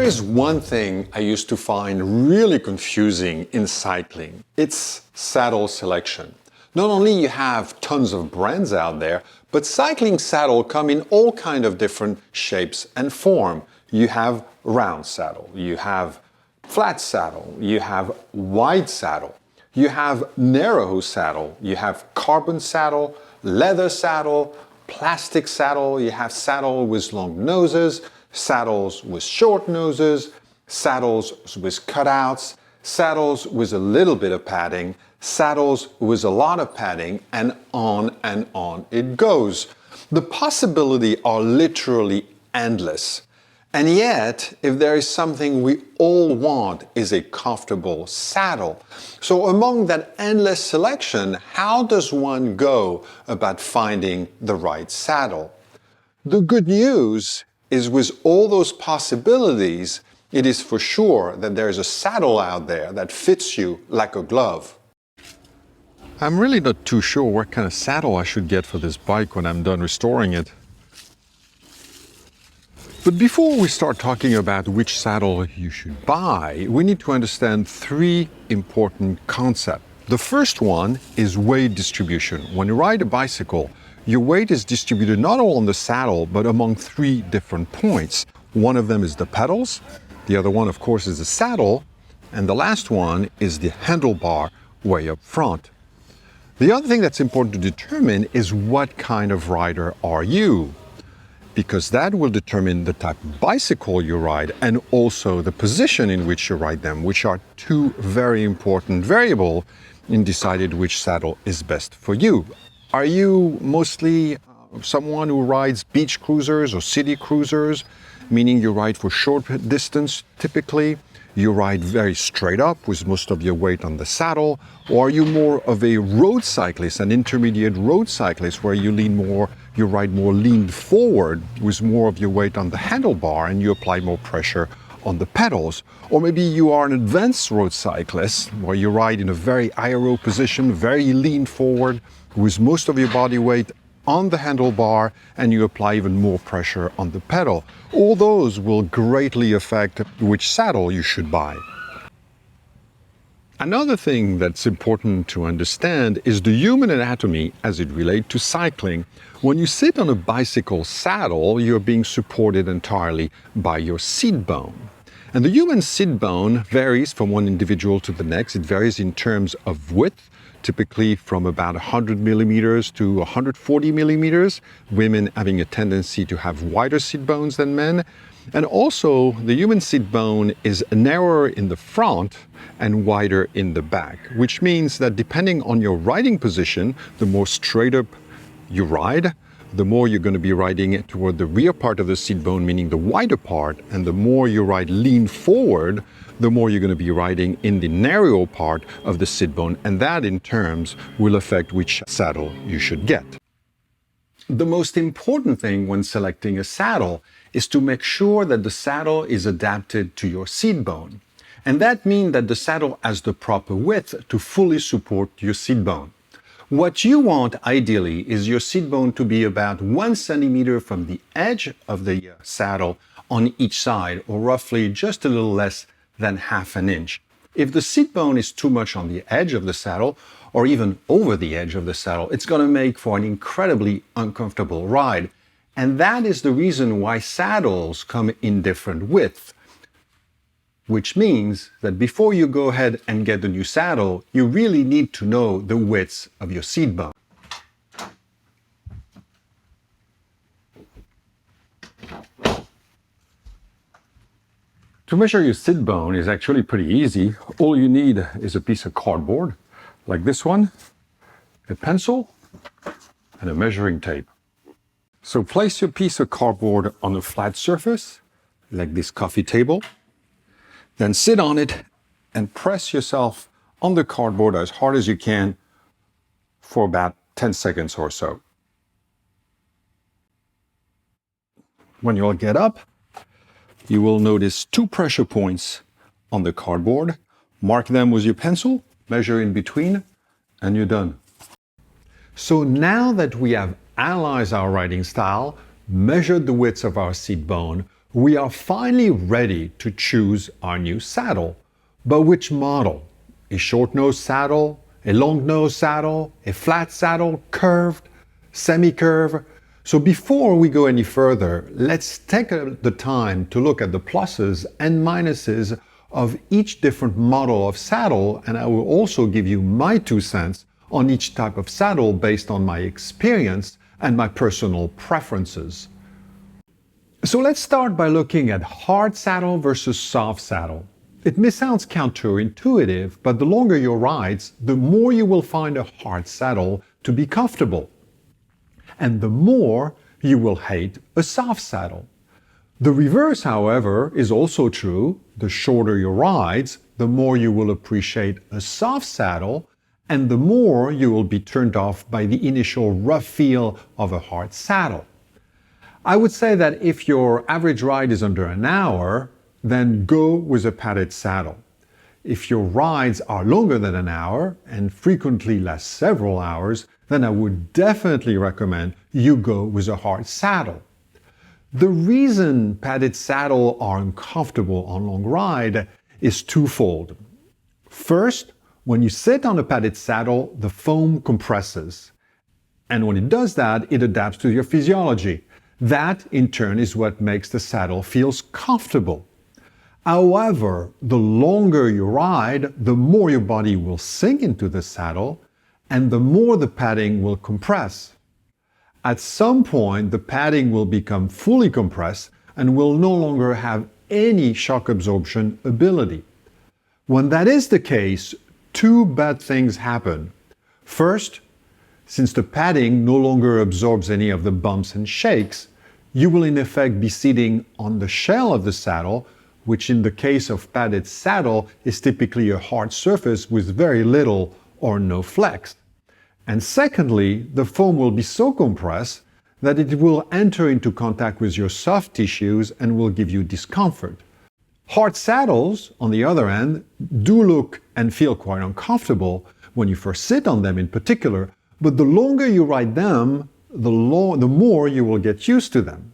there is one thing I used to find really confusing in cycling, it's saddle selection. Not only you have tons of brands out there, but cycling saddle come in all kind of different shapes and form. You have round saddle, you have flat saddle, you have wide saddle, you have narrow saddle, you have carbon saddle, leather saddle, plastic saddle, you have saddle with long noses, saddles with short noses, saddles with cutouts, saddles with a little bit of padding, saddles with a lot of padding, and on it goes. The possibilities are literally endless. And yet, if there is something we all want, is a comfortable saddle. So among that endless selection, how does one go about finding the right saddle? The good news is with all those possibilities, it is for sure that there is a saddle out there that fits you like a glove. I'm really not too sure what kind of saddle I should get for this bike when I'm done restoring it. But before we start talking about which saddle you should buy, we need to understand three important concepts. The first one is weight distribution. When you ride a bicycle, your weight is distributed not all on the saddle, but among three different points. One of them is the pedals, the other one, of course, is the saddle, and the last one is the handlebar way up front. The other thing that's important to determine is what kind of rider are you? Because that will determine the type of bicycle you ride and also the position in which you ride them, which are two very important variables in deciding which saddle is best for you. Are you mostly someone who rides beach cruisers or city cruisers, meaning you ride for short distance typically? You ride very straight up with most of your weight on the saddle? Or are you more of a road cyclist, an intermediate road cyclist where you ride more leaned forward with more of your weight on the handlebar and you apply more pressure on the pedals? Or maybe you are an advanced road cyclist where you ride in a very aero position, very lean forward with most of your body weight on the handlebar and you apply even more pressure on the pedal. All those will greatly affect which saddle you should buy. Another thing that's important to understand is the human anatomy as it relates to cycling. When you sit on a bicycle saddle, you're being supported entirely by your seat bone. And the human seat bone varies from one individual to the next. It varies in terms of width, typically from about 100 millimeters to 140 millimeters, women having a tendency to have wider seat bones than men. And also, the human seat bone is narrower in the front and wider in the back, which means that depending on your riding position, the more straight up you ride, the more you're going to be riding toward the rear part of the seat bone, meaning the wider part, and the more you ride lean forward, the more you're going to be riding in the narrow part of the seat bone, and that in terms will affect which saddle you should get. The most important thing when selecting a saddle is to make sure that the saddle is adapted to your seat bone. And that means that the saddle has the proper width to fully support your seat bone. What you want ideally is your seat bone to be about 1 centimeter from the edge of the saddle on each side, or roughly just a little less than ½ an inch. If the seat bone is too much on the edge of the saddle, or even over the edge of the saddle, it's going to make for an incredibly uncomfortable ride. And that is the reason why saddles come in different widths. Which means that before you go ahead and get the new saddle, you really need to know the width of your seat bone. To measure your seat bone is actually pretty easy. All you need is a piece of cardboard, like this one, a pencil, and a measuring tape. So place your piece of cardboard on a flat surface, like this coffee table. Then sit on it and press yourself on the cardboard as hard as you can for about 10 seconds or so. When you'll get up, you will notice 2 pressure points on the cardboard. Mark them with your pencil, measure in between, and you're done. So now that we have analyzed our riding style, measured the width of our seat bone, We are finally ready to choose our new saddle. But which model? A short-nose saddle, a long-nose saddle, a flat saddle, curved, semi-curved? So before we go any further, let's take the time to look at the pluses and minuses of each different model of saddle, and I will also give you my 2 cents on each type of saddle based on my experience and my personal preferences. So let's start by looking at hard saddle versus soft saddle. It may sound counterintuitive, but the longer your rides, the more you will find a hard saddle to be comfortable. And the more you will hate a soft saddle. The reverse, however, is also true. The shorter your rides, the more you will appreciate a soft saddle, and the more you will be turned off by the initial rough feel of a hard saddle. I would say that if your average ride is under an hour, then go with a padded saddle. If your rides are longer than an hour and frequently last several hours, then I would definitely recommend you go with a hard saddle. The reason padded saddles are uncomfortable on long ride is twofold. First, when you sit on a padded saddle, the foam compresses. And when it does that, it adapts to your physiology. That, in turn, is what makes the saddle feel comfortable. However, the longer you ride, the more your body will sink into the saddle, and the more the padding will compress. At some point, the padding will become fully compressed and will no longer have any shock absorption ability. When that is the case, two bad things happen. First, since the padding no longer absorbs any of the bumps and shakes, you will in effect be sitting on the shell of the saddle, which in the case of padded saddle is typically a hard surface with very little or no flex. And secondly, the foam will be so compressed that it will enter into contact with your soft tissues and will give you discomfort. Hard saddles, on the other hand, do look and feel quite uncomfortable when you first sit on them in particular, but the longer you ride them, the more you will get used to them.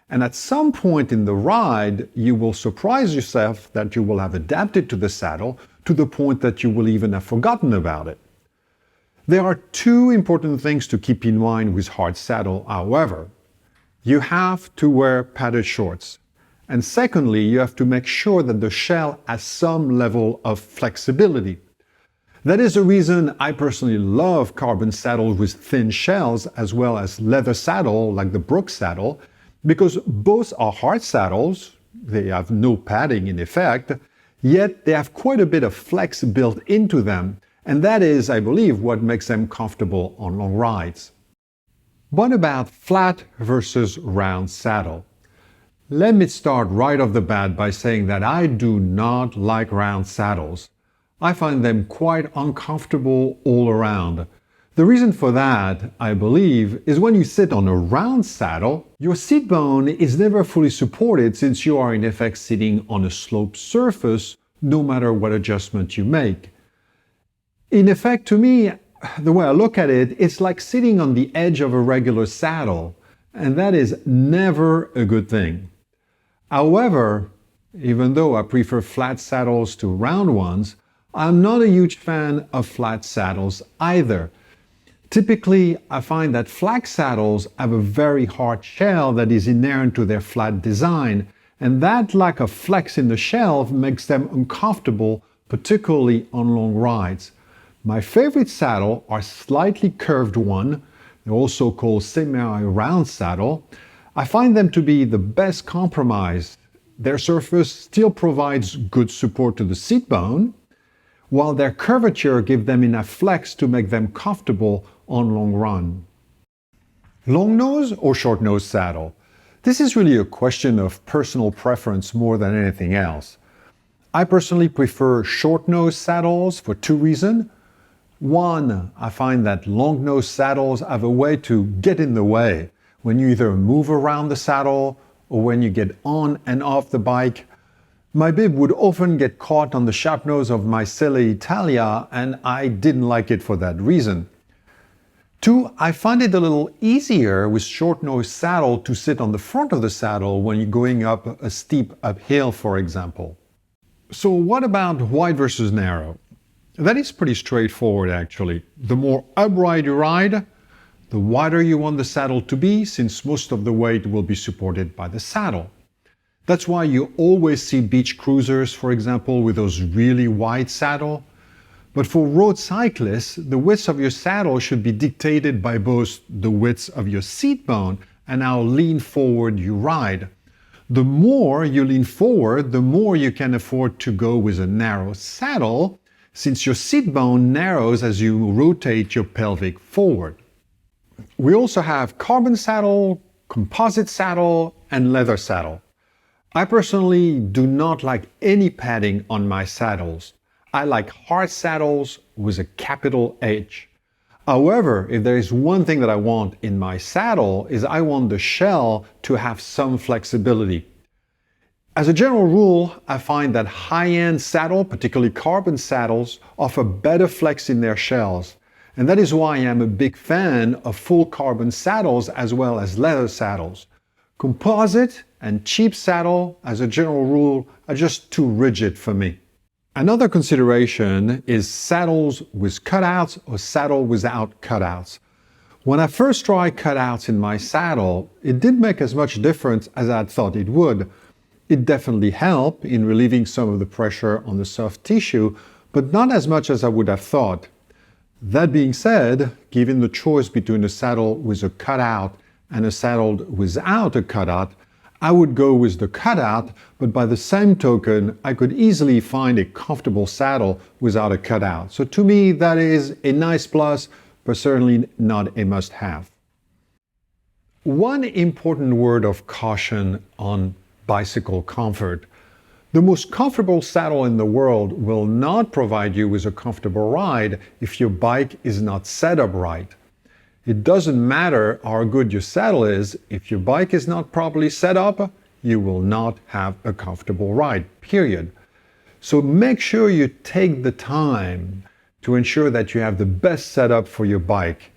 And at some point in the ride, you will surprise yourself that you will have adapted to the saddle to the point that you will even have forgotten about it. There are two important things to keep in mind with hard saddle, however. You have to wear padded shorts. And secondly, you have to make sure that the shell has some level of flexibility. That is the reason I personally love carbon saddles with thin shells as well as leather saddle like the Brooks saddle, because both are hard saddles, they have no padding in effect, yet they have quite a bit of flex built into them. And that is, I believe, what makes them comfortable on long rides. What about flat versus round saddle? Let me start right off the bat by saying that I do not like round saddles. I find them quite uncomfortable all around. The reason for that, I believe, is when you sit on a round saddle, your seat bone is never fully supported since you are in effect sitting on a sloped surface no matter what adjustment you make. In effect, to me, the way I look at it, it's like sitting on the edge of a regular saddle, and that is never a good thing. However, even though I prefer flat saddles to round ones, I'm not a huge fan of flat saddles either. Typically, I find that flat saddles have a very hard shell that is inherent to their flat design, and that lack of flex in the shell makes them uncomfortable, particularly on long rides. My favorite saddle are slightly curved ones. They're also called semi-round saddle. I find them to be the best compromise. Their surface still provides good support to the seat bone, while their curvature gives them enough flex to make them comfortable on long run. Long nose or short nose saddle? This is really a question of personal preference more than anything else. I personally prefer short nose saddles for two reasons. One, I find that long nose saddles have a way to get in the way when you either move around the saddle or when you get on and off the bike. My bib would often get caught on the sharp nose of my Selle Italia, and I didn't like it for that reason. 2, I find it a little easier with short nose saddle to sit on the front of the saddle when you're going up a steep uphill, for example. So what about wide versus narrow? That is pretty straightforward actually. The more upright you ride, the wider you want the saddle to be, since most of the weight will be supported by the saddle. That's why you always see beach cruisers, for example, with those really wide saddles. But for road cyclists, the width of your saddle should be dictated by both the width of your seat bone and how lean forward you ride. The more you lean forward, the more you can afford to go with a narrow saddle, since your seat bone narrows as you rotate your pelvic forward. We also have carbon saddle, composite saddle, and leather saddle. I personally do not like any padding on my saddles. I like hard saddles with a capital H. However, if there is one thing that I want in my saddle, is I want the shell to have some flexibility. As a general rule, I find that high-end saddles, particularly carbon saddles, offer better flex in their shells. And that is why I am a big fan of full carbon saddles as well as leather saddles. Composite and cheap saddle, as a general rule, are just too rigid for me. Another consideration is saddles with cutouts or saddle without cutouts. When I first tried cutouts in my saddle, it didn't make as much difference as I thought it would. It definitely helped in relieving some of the pressure on the soft tissue, but not as much as I would have thought. That being said, given the choice between a saddle with a cutout and a saddle without a cutout, I would go with the cutout, but by the same token, I could easily find a comfortable saddle without a cutout. So to me, that is a nice plus, but certainly not a must-have. One important word of caution on bicycle comfort. The most comfortable saddle in the world will not provide you with a comfortable ride if your bike is not set up right. It doesn't matter how good your saddle is, if your bike is not properly set up, you will not have a comfortable ride, period. So make sure you take the time to ensure that you have the best setup for your bike.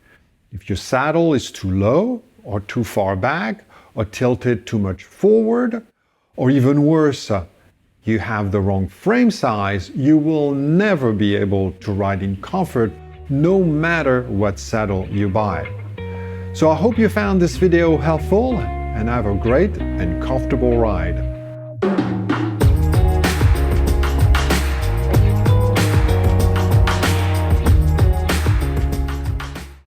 If your saddle is too low or too far back or tilted too much forward, or even worse, you have the wrong frame size, you will never be able to ride in comfort no matter what saddle you buy. So I hope you found this video helpful and have a great and comfortable ride.